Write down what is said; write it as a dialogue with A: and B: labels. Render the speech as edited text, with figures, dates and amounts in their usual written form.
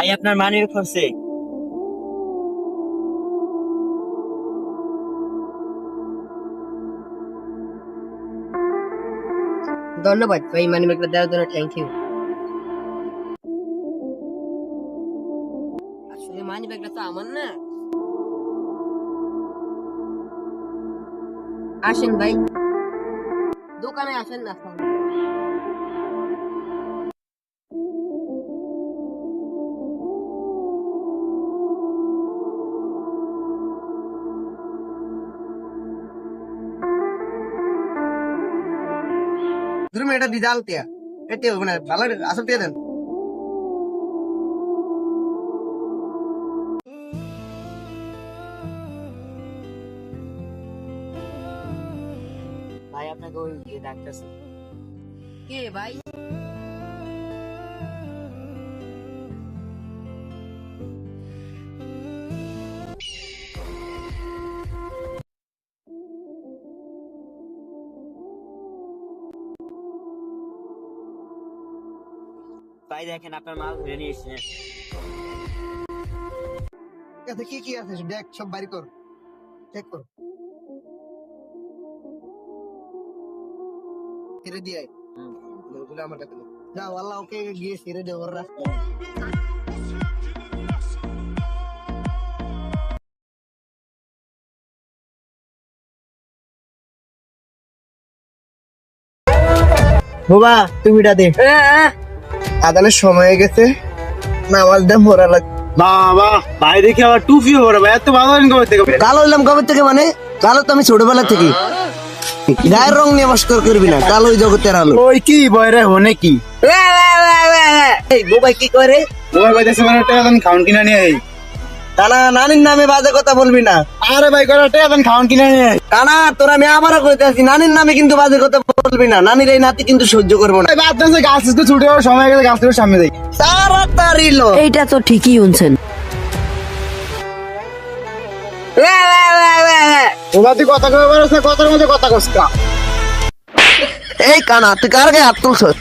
A: ভাই আপনার মানি করছে।
B: ধন্যবাদ ভাই, মানি ব্যাগটা দেওয়ার জন্য থ্যাংক ইউ। আসলে মানি ব্যাগটা তো আমার না। আসেন ভাই, দোকানে আসেন না।
C: ধরুন এটা দিদা আলতিয়া এটা মানে ভালো আসল দিয়ে দেন।
A: ভাই আপনাকে ওই ডাকতেছে।
B: কে ভাই?
A: ভাই দেখেন আপনার মাল ধরে নিয়ে এসেছেন।
C: এতে কি কি আছে দেখ, সব বাড়ি কর, চেক কর। ছেড়ে দিয়ে আয়। ওগুলো আমার কাছে নেই। যাও আল্লাহ ওকে গিয়ে ছেড়ে দে ওর রাস্তা। বাবা তুমি এটা দে। আদানের সময় হয়ে গেছে, নামাজ দে পড়া লাগবে।
D: বাবা ভাই দেখি আবার টুপিও পরে ভাই, এত ভালো কবে থেকে?
C: কালো হইলাম কবে থেকে? মানে কালো তো আমি ছোটবেলা থেকে। গায়ের রং নিয়ে মস্কর করবি না, কালো ওই জগতের আলো।
D: ওই কি বয়রে হনে কি
C: এই বোবাই কি করে?
D: ওই ভাই দেশে মানে টাকা দেন খাউন কিনা নিয়ে আই।
C: টানা নানির নামে বাজে কথা বলবি না।
D: আরে ভাই করে টাকা দেন খাউন কিনা নিয়ে আই।
C: টানা তোর আমি আবারও কইতে আছি, নানির নামে কিন্তু বাজে কথা বলবি না। নানির এই নাতি কিন্তু সহ্য করবো না।
D: ভাই বাদ দেন, গাছ তো ছুটে যাওয়ার সময় গেলে গাছ থেকে সামনে যাই।
C: তাড়াতাড়ি লো।
B: এইটা তো ঠিকই শুনছেন।
D: ওবার তুই কথা কবে বলছ, কথার মধ্যে কথা কসকা।
C: এই কানা তুই কার গায়ে হাত তুলছস?